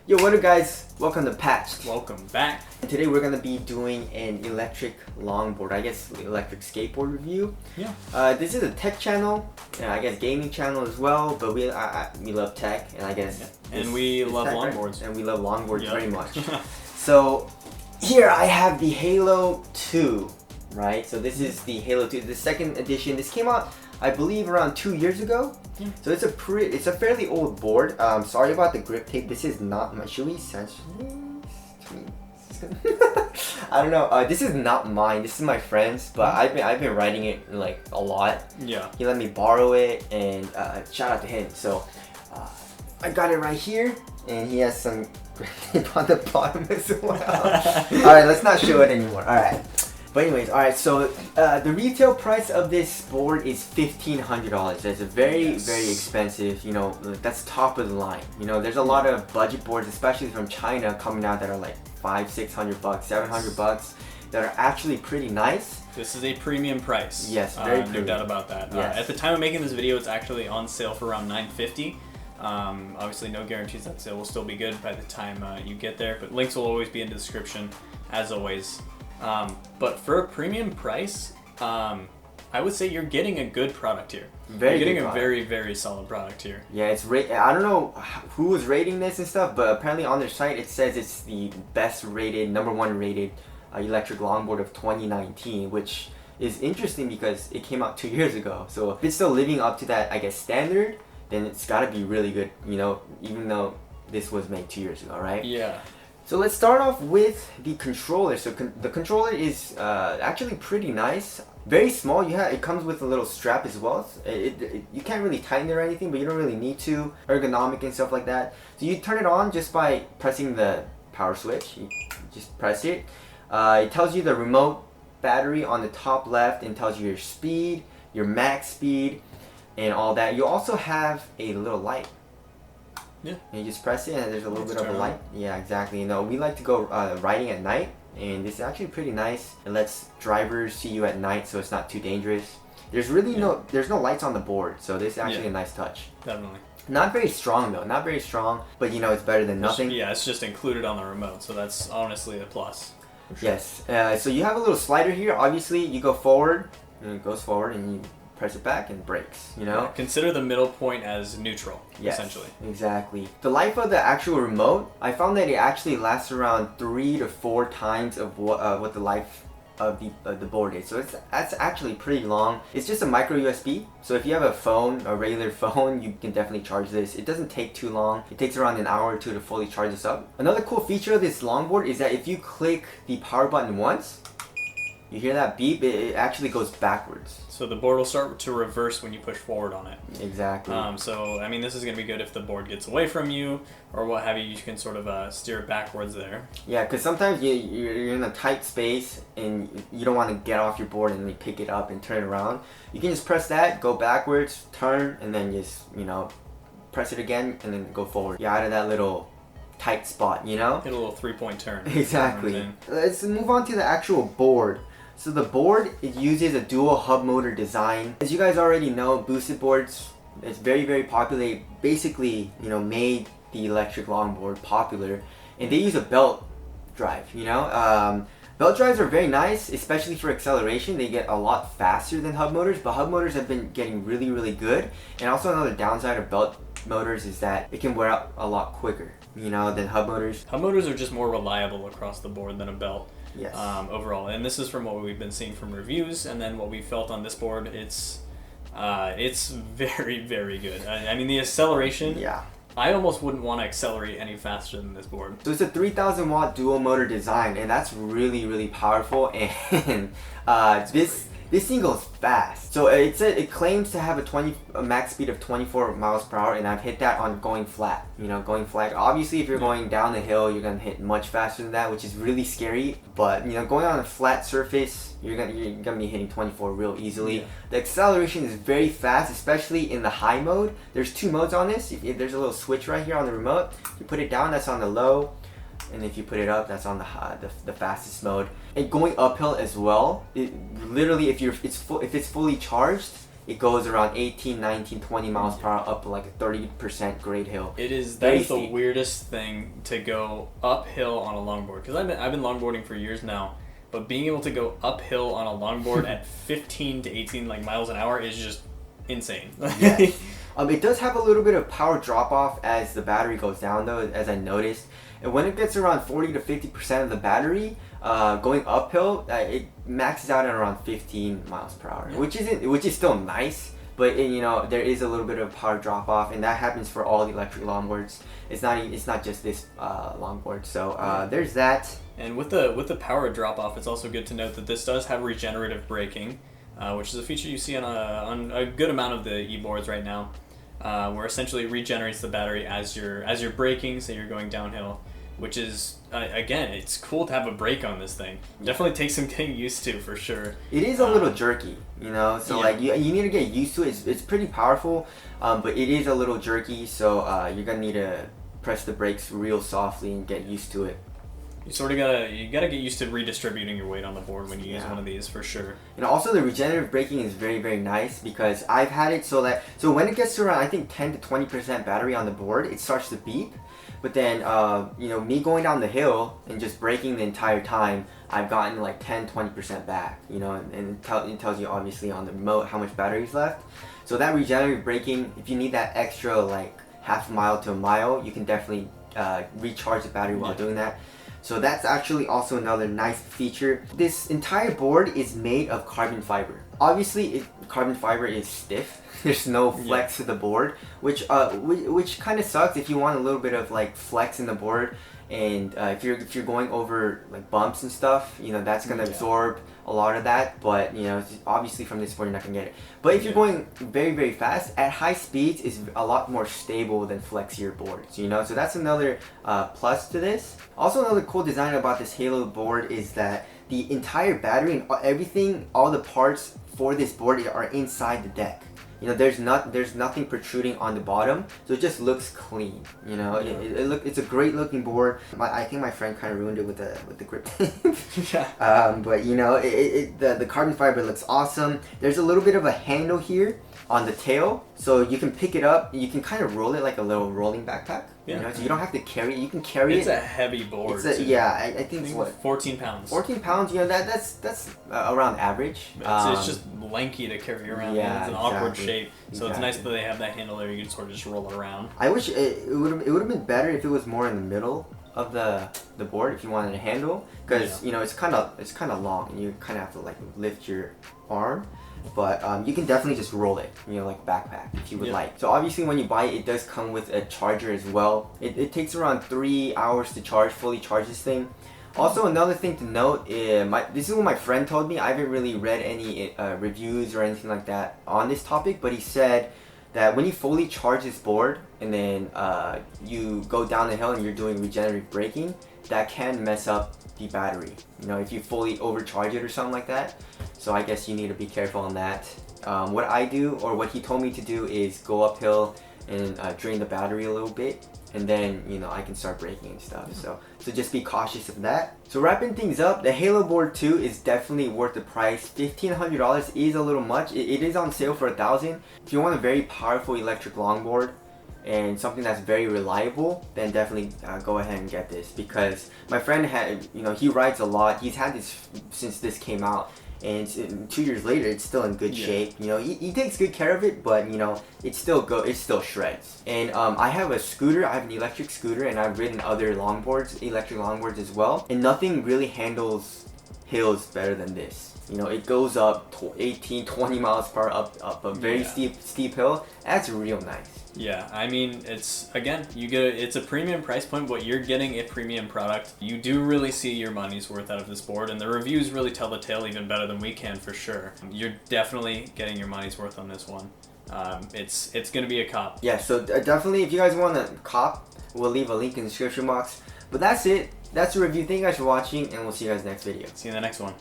Yo, what up guys? Welcome to Patched. Welcome back. Today we're gonna be doing an electric longboard, I guess electric skateboard review. Yeah. This is a tech channel, and I guess gaming channel as well, but we love tech, and I guess and we love longboards. Right? And we love longboards yep. very much. So here I have the Halo 2, right? So this is the Halo 2, the second edition. This came out, I believe, around 2 years ago. Yeah. So it's a fairly old board. Sorry about the grip tape. This is not my. Should we censor this? I don't know. This is not mine. This is my friend's, but I've been riding it like a lot. Yeah. He let me borrow it, and shout out to him. So I got it right here, and he has some grip tape on the bottom as well. All right, let's not show it anymore. All right. But anyways, alright, so the retail price of this board is $1,500. That's a very expensive, you know, that's top of the line. You know, there's a lot of budget boards, especially from China, coming out that are like $500-600, $700, that are actually pretty nice. This is a premium price. Yes, very premium. No doubt about that. Yes. At the time of making this video, it's actually on sale for around $950. Obviously, no guarantees that sale will still be good by the time you get there, but links will always be in the description, as always. But for a premium price, I would say you're getting a good product here. You're getting a very solid product here. Yeah, I don't know who was rating this and stuff, but apparently on their site it says it's the best rated, #1 rated electric longboard of 2019, which is interesting because it came out 2 years ago. So if it's still living up to that, I guess, standard, then it's got to be really good, you know, even though this was made 2 years ago, right? Yeah. So let's start off with the controller. So the controller is actually pretty nice. Very small. It comes with a little strap as well. You can't really tighten it or anything, but you don't really need to. Ergonomic and stuff like that. So you turn it on just by pressing the power switch. You just press it. It tells you the remote battery on the top left and tells you your speed, your max speed, and all that. You also have a little light. Yeah. And you just press it and there's a little bit of a light. Yeah, exactly. You know, we like to go riding at night, and this is actually pretty nice. It lets drivers see you at night, so it's not too dangerous. There's really no lights on the board, so this is actually a nice touch. Definitely. Not very strong though, not very strong, but you know, it's better than nothing. Yeah, it's just included on the remote, so that's honestly a plus. Sure. Yes. So you have a little slider here. Obviously, you go forward, and it goes forward, and you press it back and brakes, you know? Yeah, consider the middle point as neutral, essentially. Exactly. The life of the actual remote, I found that it actually lasts around 3 to 4 times of what the life of the board is. So that's actually pretty long. It's just a micro USB. So if you have a phone, a regular phone, you can definitely charge this. It doesn't take too long. It takes around an hour or two to fully charge this up. Another cool feature of this longboard is that if you click the power button once, you hear that beep, it actually goes backwards. So the board will start to reverse when you push forward on it. Exactly. So, I mean, this is going to be good if the board gets away from you or what have you. You can sort of steer it backwards there. Yeah, because sometimes you're in a tight space and you don't want to get off your board and then pick it up and turn it around. You can just press that, go backwards, turn, and then just, you know, press it again and then go forward. You're out of that little tight spot, you know? Hit a little 3-point turn. Exactly. Let's move on to the actual board. So the board, it uses a dual hub motor design. As you guys already know, boosted boards, it's very popular. They basically, you know, made the electric longboard popular, and they use a belt drive, you know? Belt drives are very nice, especially for acceleration. They get a lot faster than hub motors, but hub motors have been getting really good. And also another downside of belt motors is that it can wear out a lot quicker, you know, than hub motors. Hub motors are just more reliable across the board than a belt. Yes. Overall, and this is from what we've been seeing from reviews, and then what we felt on this board. It's very good. I mean, the acceleration. Yeah. I almost wouldn't want to accelerate any faster than this board. So it's a 3,000 watt dual motor design, and that's really powerful. And this thing goes fast. So it claims to have a max speed of 24 miles per hour, and I've hit that on going flat. You know, going flat. Obviously, if you're going down the hill, you're gonna hit much faster than that, which is really scary. But you know, going on a flat surface, you're gonna be hitting 24 real easily. Yeah. The acceleration is very fast, especially in the high mode. There's 2 modes on this. If there's a little switch right here on the remote. You put it down, that's on the low. And if you put it up, that's on the fastest mode. And going uphill as well, it literally, if it's fully charged, it goes around 18, 19, 20 miles per hour up like a 30% grade hill. That is Very the steep. weirdest thing to go uphill on a longboard, because I've been longboarding for years now, but being able to go uphill on a longboard at 15 to 18 like miles an hour is just insane. Yeah. It does have a little bit of power drop off as the battery goes down though, as I noticed. And when it gets around 40 to 50% of the battery, going uphill, it maxes out at around 15 miles per hour, Yeah. which is still nice. But you know, there is a little bit of power drop off, and that happens for all the electric longboards. It's not just this longboard. So there's that. And with the power drop off, it's also good to note that this does have regenerative braking, which is a feature you see on a good amount of the e-boards right now, where essentially it regenerates the battery as you're braking, so you're going downhill, which is again, it's cool to have a brake on this thing. Definitely takes some getting used to for sure. It is a little jerky, you know, so Yeah. like you need to get used to it. It's pretty powerful, but it is a little jerky, so you're gonna need to press the brakes real softly and get used to it. You sort of gotta get used to redistributing your weight on the board when you use Yeah. one of these for sure. And also the regenerative braking is very, very nice because I've had it so when it gets to around I think 10 to 20% battery on the board, it starts to beep. But then you know, me going down the hill and just braking the entire time, I've gotten like 10-20% back, you know, and it tells you obviously on the remote how much battery is left. So that regenerative braking, if you need that extra like half a mile to a mile, you can definitely recharge the battery while doing that. So that's actually also another nice feature. This entire board is made of carbon fiber. Obviously, carbon fiber is stiff. There's no flex to the board, which kind of sucks if you want a little bit of like flex in the board. And if you're going over like bumps and stuff, you know, that's gonna absorb a lot of that. But you know, obviously from this board you're not gonna get it. But if you're going very, very fast at high speeds, is a lot more stable than flexier boards. You know, so that's another plus to this. Also, another cool design about this Halo board is that the entire battery and everything, all the parts for this board are inside the deck. You know, there's nothing protruding on the bottom, so it just looks clean. You know, it's a great looking board. I think my friend kind of ruined it with the grip tape. Yeah. But you know, the carbon fiber looks awesome. There's a little bit of a handle here on the tail, so you can pick it up. You can kind of roll it like a little rolling backpack. Yeah. You know, so you don't have to carry it. You can carry it. It's a heavy board. I think it's what 14 pounds. 14 pounds. You know, that's around average. It's just lanky to carry around. Yeah, It's an awkward exactly. shape, so it's nice that they have that handle there. You can sort of just roll it around. I wish it would have been better if it was more in the middle of the board if you wanted a handle, because you know it's kind of long and you kind of have to like lift your arm. But you can definitely just roll it, you know, like backpack if you would like. So obviously when you buy it, it does come with a charger as well. It takes around 3 hours to fully charge this thing. Also, another thing to note, this is what my friend told me. I haven't really read any reviews or anything like that on this topic, but he said that when you fully charge this board and then you go down the hill and you're doing regenerative braking, that can mess up the battery. You know, if you fully overcharge it or something like that. So I guess you need to be careful on that. What I do, or what he told me to do, is go uphill and drain the battery a little bit, and then you know I can start braking and stuff. So just be cautious of that. So wrapping things up, the Halo Board 2 is definitely worth the price. $1,500 is a little much. It is on sale for $1,000. If you want a very powerful electric longboard and something that's very reliable, then definitely go ahead and get this, because my friend had, you know, he rides a lot. He's had this since this came out, and 2 years later it's still in good shape. You know, he takes good care of it, but you know, it still shreds. And I have a scooter. I have an electric scooter, and I've ridden other electric longboards as well, and nothing really handles hills better than this. You know, it goes up 18-20 miles per hour up a very steep hill. That's real nice. Yeah, I mean, it's a premium price point, but you're getting a premium product. You do really see your money's worth out of this board, and the reviews really tell the tale even better than we can for sure. You're definitely getting your money's worth on this one. It's going to be a cop. Yeah, so definitely if you guys want a cop, we'll leave a link in the description box. But that's it. That's the review. Thank you guys for watching, and we'll see you guys next video. See you in the next one.